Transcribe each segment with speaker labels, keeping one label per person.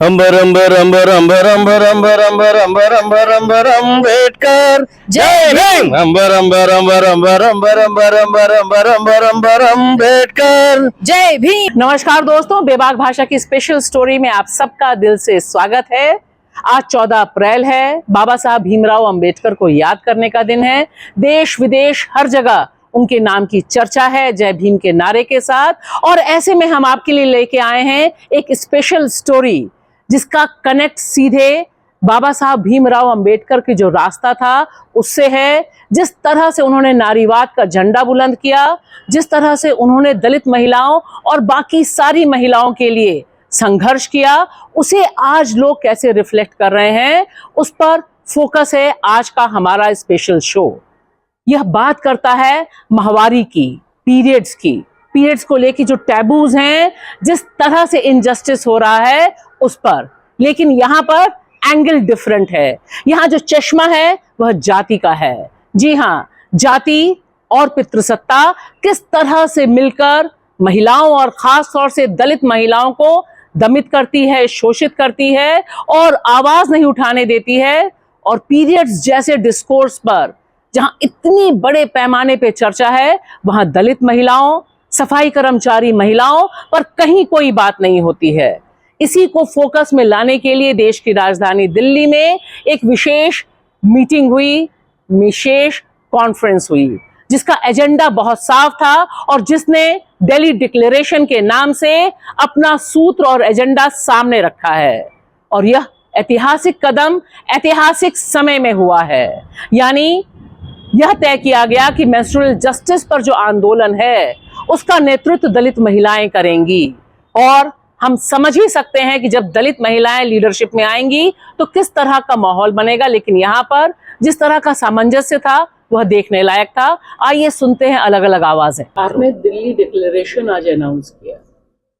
Speaker 1: अंबर अंबर अंबर अंबर अंबर अंबर अंबर अंबर अंबर अंबर अम्बेडकर जय भीम। अंबर अंबर अंबर अंबर अंबर अंबर अंबर अंबर अंबर अंबर अम्बेडकर
Speaker 2: जय भीम। नमस्कार दोस्तों, बेबाक भाषा की स्पेशल स्टोरी में आप सबका दिल से स्वागत है। आज 14 अप्रैल है। बाबा साहब भीमराव अंबेडकर को याद करने का दिन है। देश विदेश हर जगह उनके नाम की चर्चा है जय भीम के नारे के साथ। और ऐसे में हम आपके लिए लेके आए हैं एक स्पेशल स्टोरी जिसका कनेक्ट सीधे बाबा साहब भीमराव अंबेडकर की जो रास्ता था उससे है। जिस तरह से उन्होंने नारीवाद का झंडा बुलंद किया, जिस तरह से उन्होंने दलित महिलाओं और बाकी सारी महिलाओं के लिए संघर्ष किया, उसे आज लोग कैसे रिफ्लेक्ट कर रहे हैं, उस पर फोकस है आज का हमारा स्पेशल शो। यह बात करता है माहवारी की, पीरियड्स को लेकर जो टैबूज हैं, जिस तरह से इनजस्टिस हो रहा है उस पर। लेकिन यहाँ पर एंगल डिफरेंट है। यहाँ जो चश्मा है वह जाति का है। जी हाँ, जाति और पितृसत्ता किस तरह से मिलकर महिलाओं और खास तौर से दलित महिलाओं को दमित करती है, शोषित करती है और आवाज नहीं उठाने देती है। और पीरियड्स जैसे डिस्कोर्स पर जहां इतनी बड़े पैमाने पे चर्चा है, वहां दलित महिलाओं, सफाई कर्मचारी महिलाओं पर कहीं कोई बात नहीं होती है। इसी को फोकस में लाने के लिए देश की राजधानी दिल्ली में एक विशेष मीटिंग हुई, विशेष कॉन्फ्रेंस हुई, जिसका एजेंडा बहुत साफ था और जिसने दिल्ली डिक्लेरेशन के नाम से अपना सूत्र और एजेंडा सामने रखा है। और यह ऐतिहासिक कदम ऐतिहासिक समय में हुआ है। यानी यह तय किया गया कि मेंस्ट्रुअल जस्टिस पर जो आंदोलन है उसका नेतृत्व दलित महिलाएं करेंगी। और हम समझ ही सकते हैं कि जब दलित महिलाएं लीडरशिप में आएंगी तो किस तरह का माहौल बनेगा। लेकिन यहाँ पर जिस तरह का सामंजस्य था वह देखने लायक था। आइए सुनते हैं अलग अलग आवाजें। आपने दिल्ली डिक्लेरेशन आज अनाउंस किया,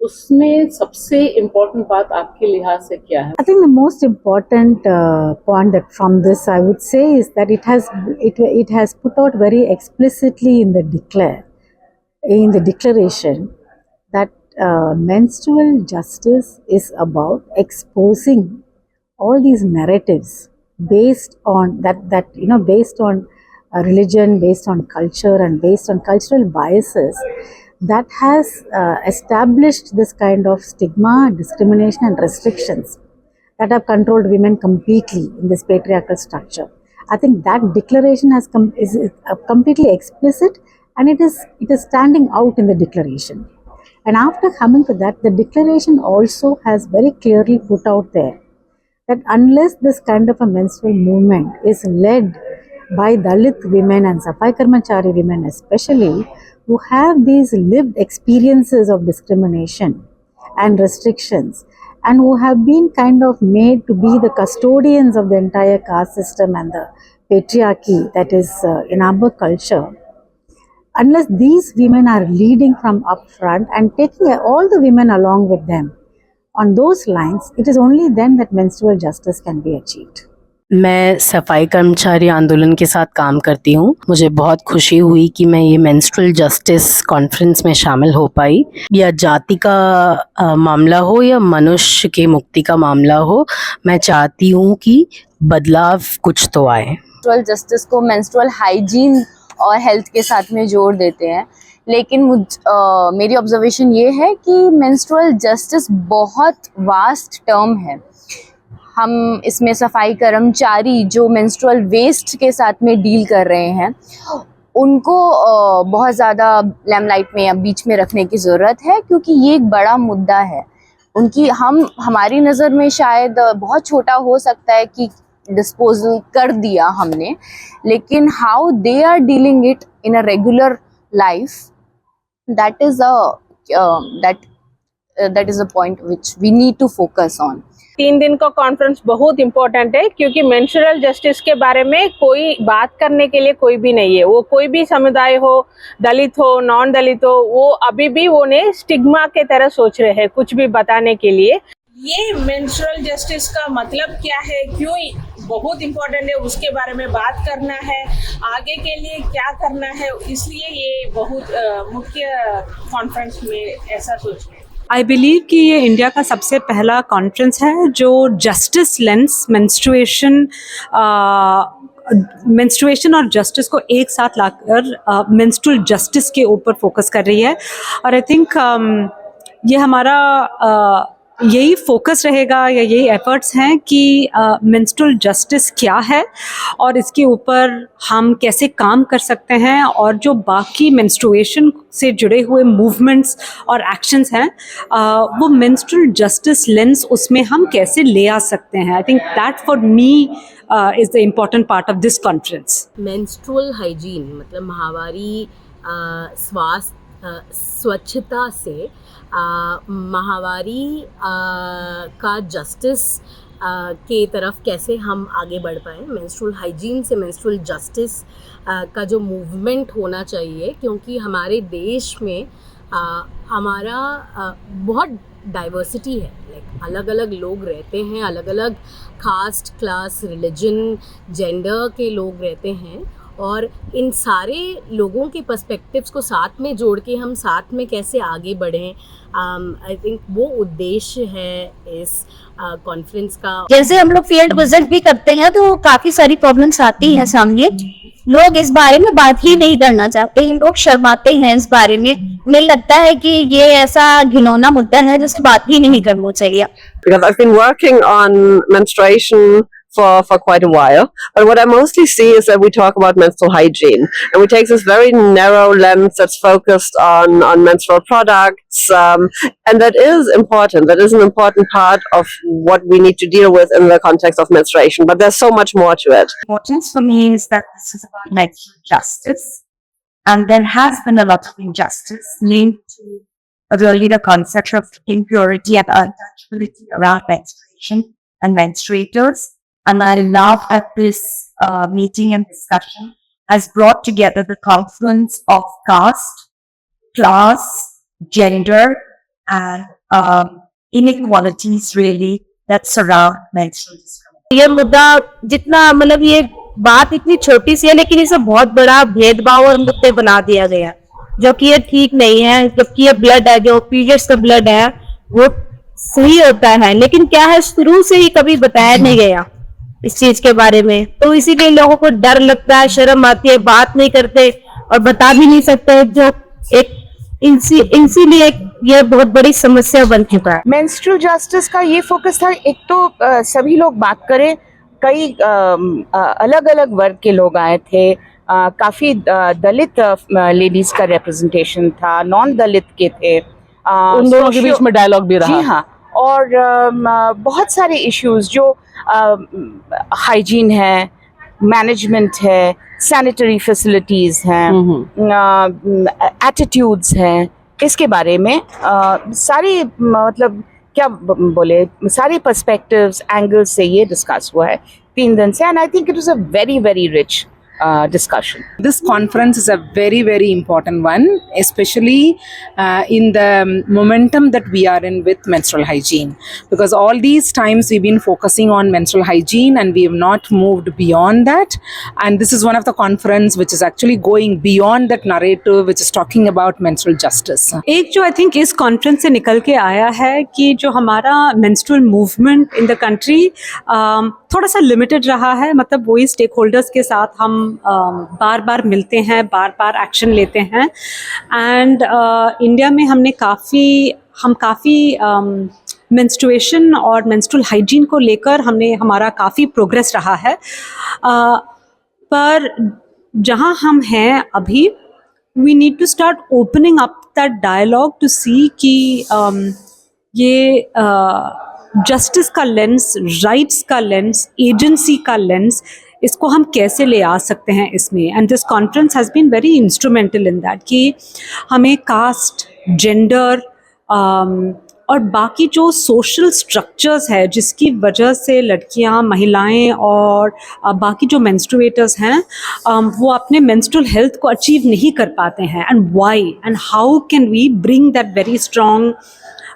Speaker 2: उसमें सबसे इम्पोर्टेंट बात आपके लिहाज से क्या है?
Speaker 3: I think the most important point that from this I would say is that it has put out very explicitly in the declaration that menstrual justice is about exposing all these narratives based on based on religion, based on culture, and based on cultural biases that has established this kind of stigma, discrimination and restrictions that have controlled women completely in this patriarchal structure. I think that declaration is completely explicit, and it is standing out in the declaration. And after coming to that, the declaration also has very clearly put out there that unless this kind of a menstrual movement is led by Dalit women and Safai Karmachari women especially, who have these lived experiences of discrimination and restrictions, and who have been kind of made to be the custodians of the entire caste system and the patriarchy that is in our culture, unless these women are leading from up front and taking all the women along with them on those lines, it is only then that menstrual justice can be achieved.
Speaker 4: मैं सफाई कर्मचारी आंदोलन के साथ काम करती हूँ। मुझे बहुत खुशी हुई कि मैं ये मेंस्ट्रुअल जस्टिस कॉन्फ्रेंस में शामिल हो पाई। या जाति का मामला हो या मनुष्य के मुक्ति का मामला हो, मैं चाहती हूँ कि बदलाव कुछ तो आए।
Speaker 5: मेंस्ट्रुअल जस्टिस को मेंस्ट्रुअल हाइजीन और हेल्थ के साथ में जोड़ देते हैं, लेकिन मेरी ऑब्जर्वेशन ये है कि मेंस्ट्रुअल जस्टिस बहुत वास्ट टर्म है। हम इसमें सफाई कर्मचारी जो मेंस्ट्रुअल वेस्ट के साथ में डील कर रहे हैं उनको बहुत ज़्यादा लैमलाइट में या बीच में रखने की ज़रूरत है, क्योंकि ये एक बड़ा मुद्दा है। हमारी नज़र में शायद बहुत छोटा हो सकता है कि डिस्पोजल कर दिया हमने, लेकिन how they are dealing it in a regular life, that is a point which we need to focus on.
Speaker 6: 3 दिन का कॉन्फ्रेंस बहुत इम्पोर्टेंट है, क्योंकि मेंस्ट्रुअल जस्टिस के बारे में कोई बात करने के लिए कोई भी नहीं है। वो कोई भी समुदाय हो, दलित हो, नॉन दलित हो, वो अभी भी वो ने स्टिग्मा के तरह सोच रहे हैं कुछ भी बताने के लिए। ये मेंस्ट्रुअल जस्टिस का मतलब क्या है, क्यों बहुत इम्पोर्टेंट है, उसके बारे में बात करना है, आगे के लिए क्या करना है, इसलिए ये बहुत मुख्य कॉन्फ्रेंस में ऐसा सोच रहे हैं।
Speaker 7: आई बिलीव कि ये इंडिया का सबसे पहला कॉन्फ्रेंस है जो जस्टिस लेंस मेंस्ट्रुएशन और जस्टिस को एक साथ लाकर मेंस्ट्रुअल जस्टिस के ऊपर फोकस कर रही है। और आई थिंक ये हमारा यही फोकस रहेगा या यही एफर्ट्स हैं कि मेंस्ट्रुअल जस्टिस क्या है और इसके ऊपर हम कैसे काम कर सकते हैं, और जो बाकी मेंस्ट्रुएशन से जुड़े हुए मूवमेंट्स और एक्शंस हैं वो मेंस्ट्रुअल जस्टिस लेंस उसमें हम कैसे ले आ सकते हैं। I think that for me is the important part of this conference.
Speaker 4: Menstrual hygiene मतलब माहवारी स्वास्थ्य स्वच्छता से माहवारी का जस्टिस के तरफ कैसे हम आगे बढ़ पाएँ। मेंस्ट्रुअल हाइजीन से मेंस्ट्रुअल जस्टिस का जो मूवमेंट होना चाहिए, क्योंकि हमारे देश में हमारा बहुत डाइवर्सिटी है, लाइक अलग अलग लोग रहते हैं, अलग अलग कास्ट, क्लास, रिलीजन, जेंडर के लोग रहते हैं, और इन सारे लोगों के पर्सपेक्टिव्स को साथ में जोड़ के हम साथ में कैसे आगे बढ़ें, आई थिंक वो उद्देश्य है इस कॉन्फ्रेंस का।
Speaker 8: जैसे हम लोग फील्ड विजिट भी करते हैं तो काफी सारी प्रॉब्लम्स आती हैं सामने, लोग इस बारे में बात ही नहीं करना चाहते हैं, लोग शर्माते हैं इस बारे में। मुझे लगता है कि ये ऐसा घिनौना मुद्दा है जिसकी बात ही नहीं करनी चाहिए।
Speaker 9: Because I've been working on menstruation for quite a while, but what I mostly see is that we talk about menstrual hygiene, and we take this very narrow lens that's focused on menstrual products, and that is important. That is an important part of what we need to deal with in the context of menstruation, but there's so much more to it.
Speaker 10: Importance for me is that this is about menstrual justice, and there has been a lot of injustice linked to really the concept of impurity and untouchability around menstruation and menstruators. And I love that this meeting and discussion has brought together the confluence of caste, class, gender, and inequalities really that surround menstrual discrimination.
Speaker 8: ये मुद्दा जितना मतलब ये बात इतनी छोटी सी है, लेकिन इसे बहुत बड़ा भेदभाव और मुद्दे बना दिया गया, जो कि ये ठीक नहीं है। जबकि ये ब्लड है, जो पीरियड्स का ब्लड है, वो सही होता है, लेकिन क्या है शुरू से ही कभी बताया नहीं गया इस चीज के बारे में। तो इसीलिए लोगों को डर लगता है, शर्म आती है, बात नहीं करते और बता भी नहीं सकते, जो एक इसीलिए ये बहुत बड़ी समस्या बन चुका है।
Speaker 11: मेंस्ट्रुअल जस्टिस का ये फोकस था, एक तो सभी लोग बात करें, कई अलग अलग वर्ग के लोग आए थे, काफी दलित लेडीज का रिप्रेजेंटेशन था, नॉन दलित के थे,
Speaker 2: उन दोनों के बीच में डायलॉग भी रहा।
Speaker 11: जी हाँ, और बहुत सारे इश्यूज जो हाइजीन है, मैनेजमेंट है, सैनिटरी फैसिलिटीज हैं, एटीट्यूड्स हैं, इसके बारे में सारी मतलब क्या बोले, सारे पर्सपेक्टिव्स, एंगल्स से ये डिस्कस हुआ है 3 दिन से, and I think it was a very very rich discussion.
Speaker 12: This conference is a very, very important one, especially in the momentum that we are in with menstrual hygiene, because all these times we've been focusing on menstrual hygiene and we have not moved beyond that, and this is one of the conference which is actually going beyond that narrative which is talking about menstrual justice.
Speaker 7: एक जो I think इस conference से निकल के आया है कि जो हमारा menstrual movement in the country थोड़ा सा लिमिटेड रहा है, मतलब वही स्टेक होल्डर्स के साथ हम बार बार मिलते हैं, बार बार एक्शन लेते हैं, एंड इंडिया में हम काफ़ी मेंस्ट्रुएशन और मेंस्ट्रुअल हाइजीन को लेकर हमारा काफ़ी प्रोग्रेस रहा है, पर जहाँ हम हैं अभी, we need to start opening up that dialogue to see कि ये जस्टिस का लेंस, राइट्स का लेंस, एजेंसी का लेंस, इसको हम कैसे ले आ सकते हैं इसमें। And this conference has been very instrumental in that कि हमें कास्ट, जेंडर और बाकी जो सोशल स्ट्रक्चर्स है जिसकी वजह से लड़कियां, महिलाएं और बाकी जो मेंस्ट्रुएटर्स हैं वो अपने मेंस्ट्रुअल हेल्थ को अचीव नहीं कर पाते हैं, and why and how can we bring that very strong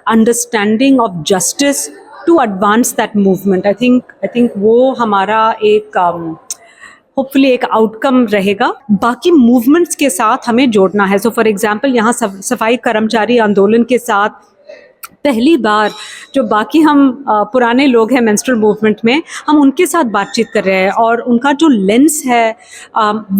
Speaker 7: understanding of justice to advance that movement. I think वो हमारा एक होपफुली एक आउटकम रहेगा। बाकी मूवमेंट्स के साथ हमें जोड़ना है। सो फॉर एग्जांपल यहाँ सफाई कर्मचारी आंदोलन के साथ पहली बार जो बाकी हम पुराने लोग हैं मेंस्ट्रुअल मूवमेंट में, हम उनके साथ बातचीत कर रहे हैं और उनका जो लेंस है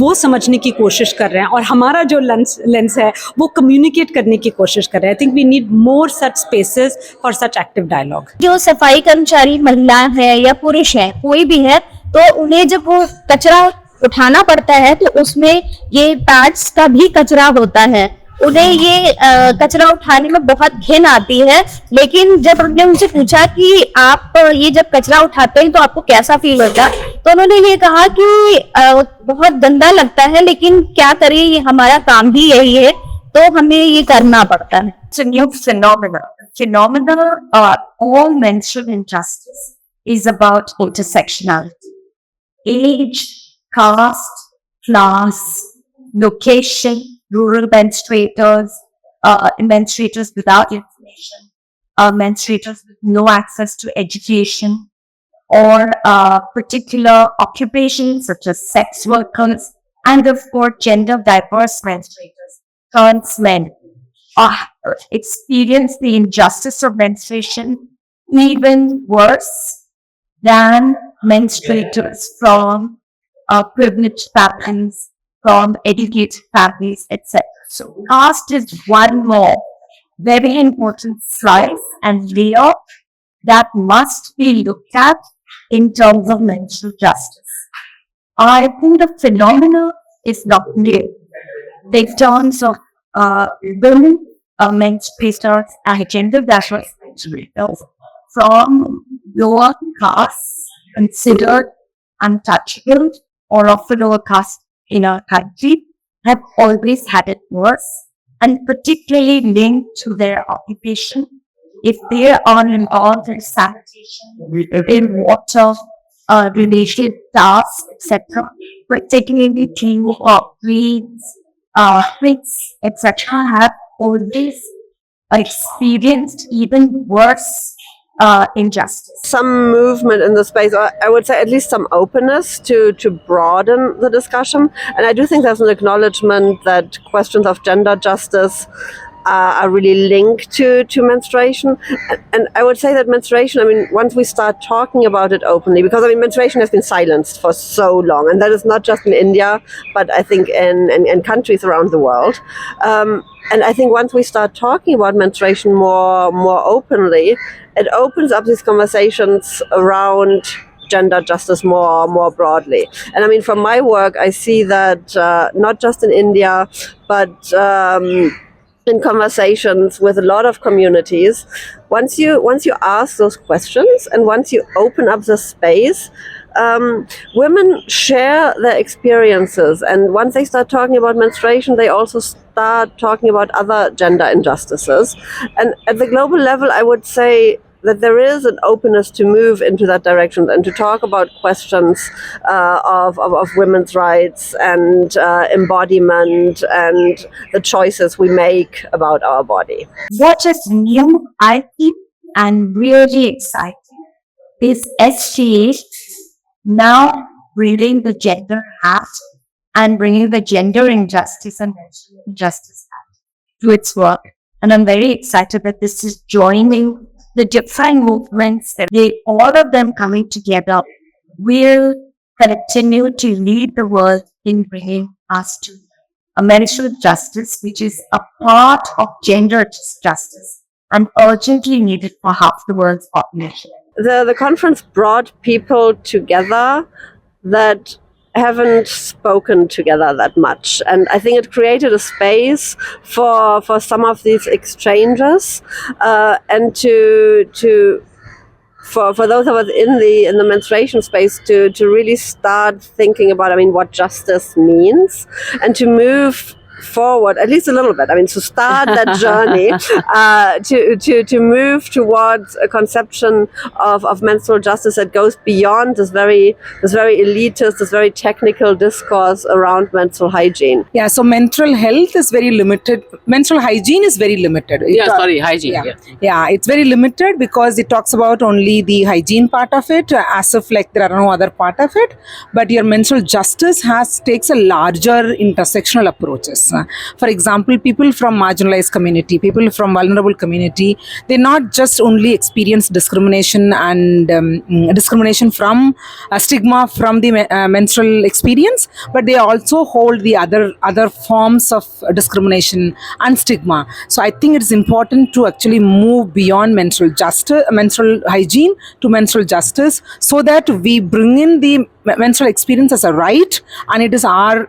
Speaker 7: वो समझने की कोशिश कर रहे हैं, और हमारा जो लेंस है वो कम्युनिकेट करने की कोशिश कर रहे हैं. I think we need more such spaces for such active dialogue.
Speaker 8: जो सफाई कर्मचारी महिलाएं हैं या पुरुष है, कोई भी है, तो उन्हें जब वो कचरा उठाना पड़ता है तो उसमें ये पैड्स का भी कचरा होता है. उन्हें ये कचरा उठाने में बहुत घिन आती है, लेकिन जब हमने उनसे पूछा कि आप ये जब कचरा उठाते हैं तो आपको कैसा फील होता है, तो उन्होंने ये कहा कि बहुत गंदा लगता है, लेकिन क्या करें, ये हमारा काम भी यही है, तो हमें ये करना पड़ता है.
Speaker 10: It's a new phenomenon. All menstrual injustice is about intersectionality. Age, caste, class, location, rural menstruators, menstruators without information, menstruators with no access to education, or particular occupations such as sex workers, and of course gender diverse menstruators, trans men, experience the injustice of menstruation even worse than menstruators from privileged families, from educated families, etc. So caste is one more very important slice and layer that must be looked at in terms of menstrual justice. I think the phenomena is not new. In terms of women, menstruators and gender diverse menstruators from lower castes considered untouchable or of a lower caste in our country have always had it worse, and particularly linked to their occupation. If they are involved in sanitation, in water related tasks, etc., particularly cleaning of greens, etc., have always experienced even worse injustice.
Speaker 9: Some movement in the space, or I would say at least some openness to broaden the discussion. And I do think there's an acknowledgement that questions of gender justice are really linked to menstruation. And I would say that menstruation, I mean, once we start talking about it openly, because I mean, menstruation has been silenced for so long, and that is not just in India, but I think in countries around the world. And I think once we start talking about menstruation more openly, it opens up these conversations around gender justice more broadly. And I mean, from my work, I see that not just in India, but in conversations with a lot of communities, once you ask those questions and once you open up the space, women share their experiences, and once they start talking about menstruation, they also start talking about other gender injustices. And at the global level, I would say that there is an openness to move into that direction and to talk about questions of women's rights and embodiment and the choices we make about our body.
Speaker 10: What is new, I think, and really exciting is SGH now bringing the gender hat and bringing the gender injustice and menstrual injustice hat to its work. And I'm very excited that this is joining the different movements, that all of them coming together will continue to lead the world in bringing us to a menstrual justice, which is a part of gender justice and urgently needed for half the world's population.
Speaker 9: The conference brought people together that haven't spoken together that much, and I think it created a space for some of these exchanges and for those of us in the menstruation space to really start thinking about, I mean, what justice means, and to move forward at least a little bit. I mean, to start that journey to move towards a conception of menstrual justice that goes beyond this very elitist, this very technical discourse around menstrual hygiene.
Speaker 12: Yeah, so menstrual health is very limited. Menstrual hygiene is very limited.
Speaker 2: Hygiene.
Speaker 12: Yeah, it's very limited because it talks about only the hygiene part of it, as if like there are no other part of it. But your menstrual justice takes a larger intersectional approaches. For example, people from marginalized community, people from vulnerable community, they not just only experience discrimination and discrimination from stigma from the menstrual experience, but they also hold the other forms of discrimination and stigma. So I think it's important to actually move beyond menstrual hygiene to menstrual justice, so that we bring in the menstrual experience as a right, and it is our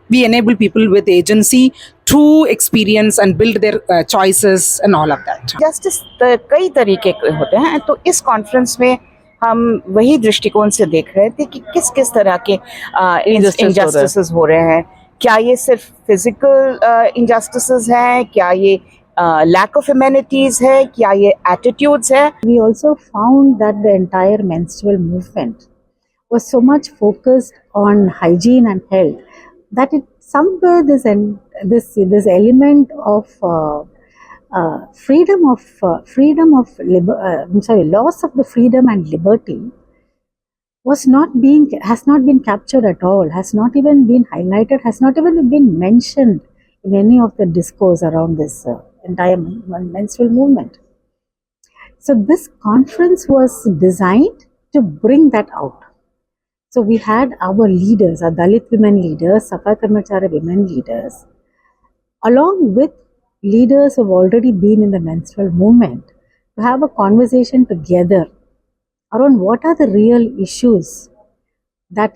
Speaker 12: we enable people with agency to experience and build their choices and all of that.
Speaker 11: Justice कई तरीके के होते हैं, तो इस conference में हम वही दृष्टिकोण से देख रहे थे कि किस किस तरह के इनजस्टिसेस हो रहे हैं. क्या ये सिर्फ फिजिकल इनजस्टिसेस हैं, क्या ये lack of amenities है, क्या ये attitudes है.
Speaker 3: We also found that the entire menstrual movement was so much focused on hygiene and health that it somewhere this element of loss of the freedom and liberty has not been captured at all, has not even been highlighted, has not even been mentioned in any of the discourse around this entire menstrual movement. So this conference was designed to bring that out. So we had our leaders, our Dalit women leaders, Safai Karmachari women leaders, along with leaders who have already been in the menstrual movement, to have a conversation together around what are the real issues that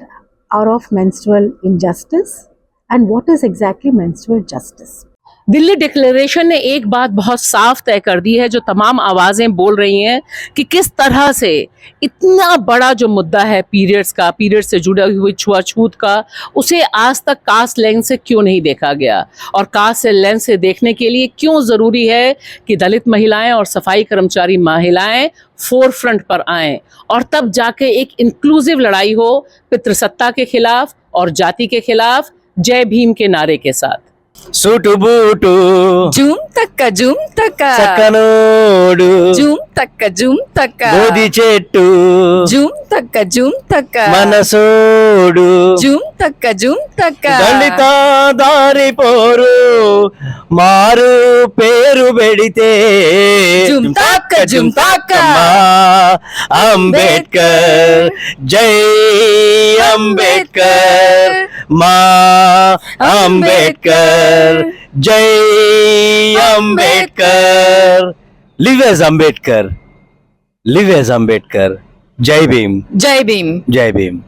Speaker 3: are of menstrual injustice and what is exactly menstrual justice.
Speaker 2: Delhi declaration ने एक बात बहुत साफ तय कर दी है, जो तमाम आवाजें बोल रही हैं कि किस तरह से इतना बड़ा जो मुद्दा है पीरियड्स का, पीरियड से जुड़ा हुई छुआछूत का, उसे आज तक कास्ट लेंस से क्यों नहीं देखा गया, और कास्ट लेंस से देखने के लिए क्यों ज़रूरी है कि दलित महिलाएं और सफाई कर्मचारी महिलाएं फोरफ्रंट पर आएं, और तब जाके एक इंक्लूसिव लड़ाई हो पितृसत्ता के खिलाफ और जाति के खिलाफ, जय भीम के नारे के साथ.
Speaker 1: సూటు బూటు
Speaker 8: జూమ్ తక్క
Speaker 1: చక్కనోడు
Speaker 8: జూమ్ తక్క
Speaker 1: బోధి చెట్టు
Speaker 8: జూమ్ తక్క
Speaker 1: మనసోడు
Speaker 8: జూమ్ తక్క
Speaker 1: దళిత దారి పోరు మారు పేరు పెడితే
Speaker 8: జూమ్ తక్క
Speaker 1: అంబేద్కర్ జై అంబేద్కర్ మా అంబేద్కర్ జై Ambedkar live as Ambedkar live as Ambedkar జై భీమ్
Speaker 8: జై భీమ్
Speaker 1: జై భీమ్